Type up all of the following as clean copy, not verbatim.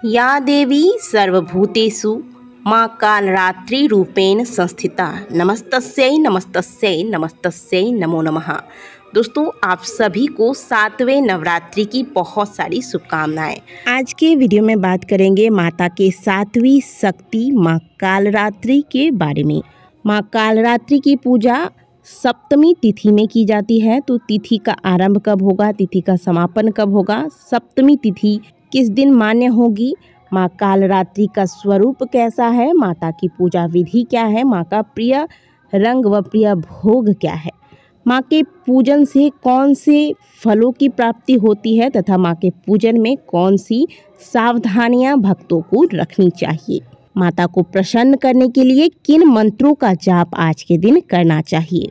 या देवी सर्वभूतेषु माँ कालरात्रि रूपेण संस्थिता नमस्तस्यै नमस्तस्यै नमस्तस्यै नमो नमः। दोस्तों, आप सभी को 7वें नवरात्रि की बहुत सारी शुभकामनाएं। आज के वीडियो में बात करेंगे माता के 7वीं शक्ति माँ कालरात्रि के बारे में। माँ कालरात्रि की पूजा सप्तमी तिथि में की जाती है। तो तिथि का आरंभ कब होगा, तिथि का समापन कब होगा, सप्तमी तिथि किस दिन मान्य होगी, माँ कालरात्रि का स्वरूप कैसा है, माता की पूजा विधि क्या है, माँ का प्रिय रंग व प्रिय भोग क्या है, माँ के पूजन से कौन से फलों की प्राप्ति होती है तथा माँ के पूजन में कौन सी सावधानियाँ भक्तों को रखनी चाहिए, माता को प्रसन्न करने के लिए किन मंत्रों का जाप आज के दिन करना चाहिए।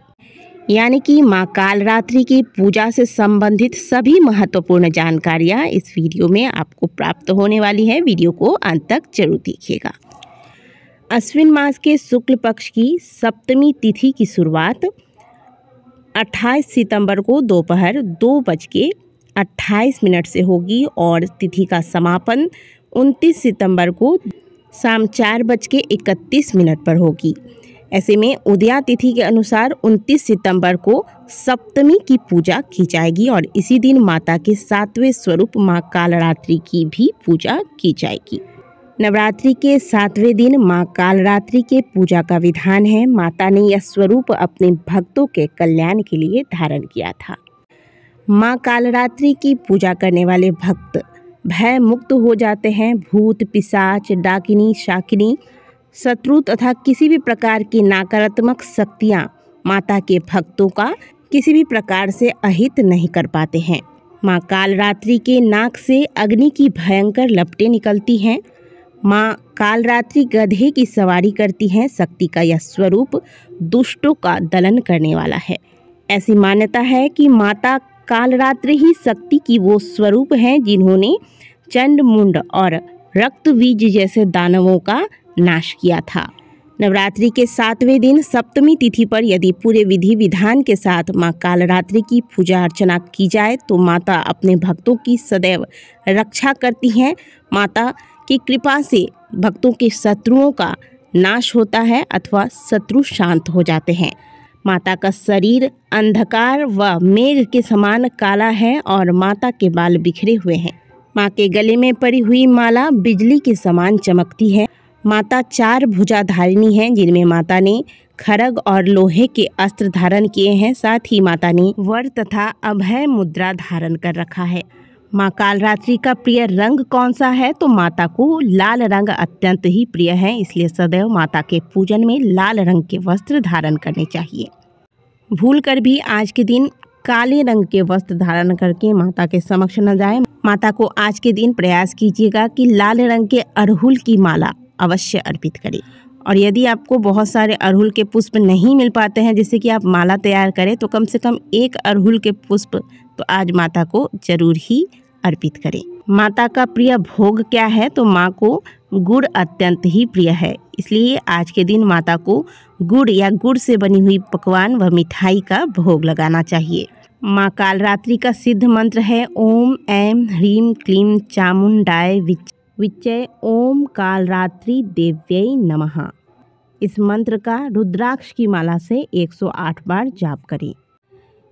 यानी कि माँ कालरात्रि की पूजा से संबंधित सभी महत्वपूर्ण जानकारियाँ इस वीडियो में आपको प्राप्त होने वाली है। वीडियो को अंत तक जरूर देखिएगा। अश्विन मास के शुक्ल पक्ष की सप्तमी तिथि की शुरुआत 28 सितंबर को दोपहर 2:28 से होगी और तिथि का समापन 29 सितंबर को शाम 4:31 पर होगी। ऐसे में उदया तिथि के अनुसार 29 सितंबर को सप्तमी की पूजा की जाएगी और इसी दिन माता के 7वें स्वरूप माँ कालरात्रि की भी पूजा की जाएगी। नवरात्रि के 7वें दिन माँ कालरात्रि के पूजा का विधान है। माता ने यह स्वरूप अपने भक्तों के कल्याण के लिए धारण किया था। माँ कालरात्रि की पूजा करने वाले भक्त भय मुक्त हो जाते हैं। भूत, पिशाच, डाकिनी, शाकिनी, शत्रु तथा किसी भी प्रकार की नकारात्मक शक्तियाँ माता के भक्तों का किसी भी प्रकार से अहित नहीं कर पाते हैं। माँ कालरात्रि के नाक से अग्नि की भयंकर लपटें निकलती हैं। माँ कालरात्रि गधे की सवारी करती हैं। शक्ति का यह स्वरूप दुष्टों का दलन करने वाला है। ऐसी मान्यता है कि माता कालरात्रि ही शक्ति की वो स्वरूप हैं जिन्होंने चंड-मुंड और रक्तबीज जैसे दानवों का नाश किया था। नवरात्रि के 7वें दिन सप्तमी तिथि पर यदि पूरे विधि विधान के साथ माँ कालरात्रि की पूजा अर्चना की जाए तो माता अपने भक्तों की सदैव रक्षा करती हैं। माता की कृपा से भक्तों के शत्रुओं का नाश होता है अथवा शत्रु शांत हो जाते हैं। माता का शरीर अंधकार व मेघ के समान काला है और माता के बाल बिखरे हुए हैं। माँ के गले में पड़ी हुई माला बिजली के समान चमकती है। माता 4 भुजाधारिणी हैं जिनमें माता ने खड्ग और लोहे के अस्त्र धारण किए हैं। साथ ही माता ने वर तथा अभय मुद्रा धारण कर रखा है। माँ कालरात्रि का प्रिय रंग कौन सा है, तो माता को लाल रंग अत्यंत ही प्रिय है। इसलिए सदैव माता के पूजन में लाल रंग के वस्त्र धारण करने चाहिए। भूलकर भी आज के दिन काले रंग के वस्त्र धारण करके माता के समक्ष न जाएं। माता को आज के दिन प्रयास कीजिएगा कि लाल रंग के अड़हुल की माला अवश्य अर्पित करें। और यदि आपको बहुत सारे अड़हुल के पुष्प नहीं मिल पाते हैं जिससे कि आप माला तैयार करें, तो कम से कम एक अड़हुल के पुष्प तो आज माता को जरूर ही अर्पित करें। माता का प्रिय भोग क्या है, तो माँ को गुड़ अत्यंत ही प्रिय है। इसलिए आज के दिन माता को गुड़ या गुड़ से बनी हुई पकवान व मिठाई का भोग लगाना चाहिए। माँ कालरात्रि का सिद्ध मंत्र है ओम ऐं ह्रीं क्लीं चामुंडाय विच्चय ओम कालरात्रि देव्यै नमः। इस मंत्र का रुद्राक्ष की माला से 108 बार जाप करें।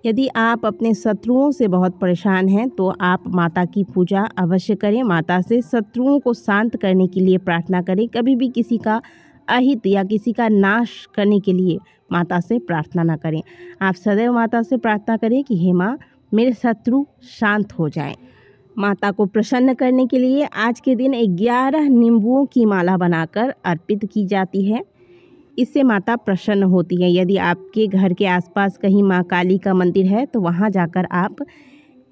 यदि आप अपने शत्रुओं से बहुत परेशान हैं तो आप माता की पूजा अवश्य करें। माता से शत्रुओं को शांत करने के लिए प्रार्थना करें। कभी भी किसी का अहित या किसी का नाश करने के लिए माता से प्रार्थना न करें। आप सदैव माता से प्रार्थना करें कि हे माँ, मेरे शत्रु शांत हो जाएं। माता को प्रसन्न करने के लिए आज के दिन 11 नींबुओं की माला बनाकर अर्पित की जाती है। इससे माता प्रसन्न होती है। यदि आपके घर के आसपास कहीं माँ काली का मंदिर है तो वहाँ जाकर आप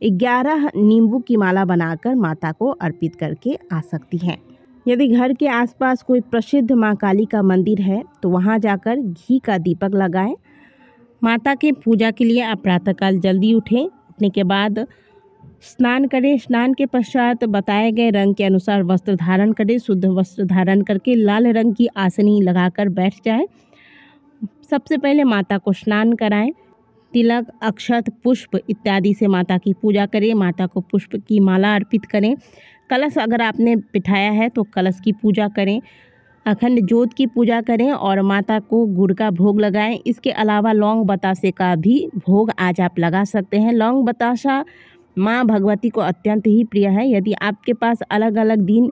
11 नींबू की माला बनाकर माता को अर्पित करके आ सकती हैं। यदि घर के आसपास कोई प्रसिद्ध माँ काली का मंदिर है तो वहाँ जाकर घी का दीपक लगाएं। माता के पूजा के लिए आप प्रातःकाल जल्दी उठें। उठने के बाद स्नान करें। स्नान के पश्चात बताए गए रंग के अनुसार वस्त्र धारण करें। शुद्ध वस्त्र धारण करके लाल रंग की आसनी लगाकर बैठ जाएं। सबसे पहले माता को स्नान कराएं। तिलक, अक्षत, पुष्प इत्यादि से माता की पूजा करें। माता को पुष्प की माला अर्पित करें। कलश अगर आपने बिठाया है तो कलश की पूजा करें, अखंड ज्योत की पूजा करें और माता को गुड़ का भोग लगाएं। इसके अलावा लौंग बतासे का भी भोग आज आप लगा सकते हैं। लौंग बतासा माँ भगवती को अत्यंत ही प्रिय है। यदि आपके पास अलग अलग दिन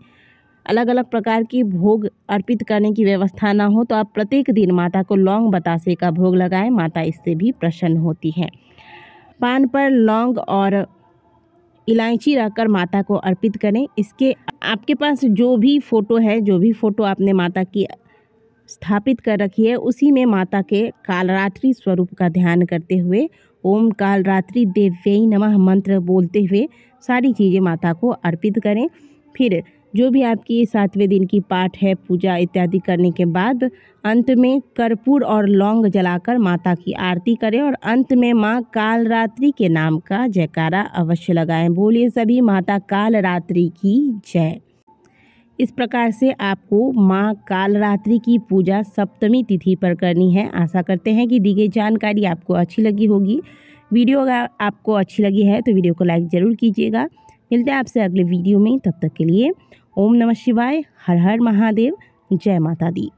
अलग अलग प्रकार की भोग अर्पित करने की व्यवस्था ना हो तो आप प्रत्येक दिन माता को लौंग बतासे का भोग लगाएं, माता इससे भी प्रसन्न होती हैं। पान पर लौंग और इलायची रखकर माता को अर्पित करें। इसके आपके पास जो भी फ़ोटो है, जो भी फ़ोटो आपने माता की स्थापित कर रखी है, उसी में माता के कालरात्रि स्वरूप का ध्यान करते हुए ओम कालरात्रि देव्यै नमः मंत्र बोलते हुए सारी चीज़ें माता को अर्पित करें। फिर जो भी आपकी 7वें दिन की पाठ है, पूजा इत्यादि करने के बाद अंत में कर्पूर और लौंग जलाकर माता की आरती करें और अंत में माँ कालरात्रि के नाम का जयकारा अवश्य लगाएं। बोलिए सभी माता कालरात्रि की जय। इस प्रकार से आपको माँ कालरात्रि की पूजा सप्तमी तिथि पर करनी है। आशा करते हैं कि दी गई जानकारी आपको अच्छी लगी होगी। वीडियो अगर आपको अच्छी लगी है तो वीडियो को लाइक ज़रूर कीजिएगा। मिलते हैं आपसे अगले वीडियो में, तब तक के लिए ओम नमः शिवाय, हर हर महादेव, जय माता दी।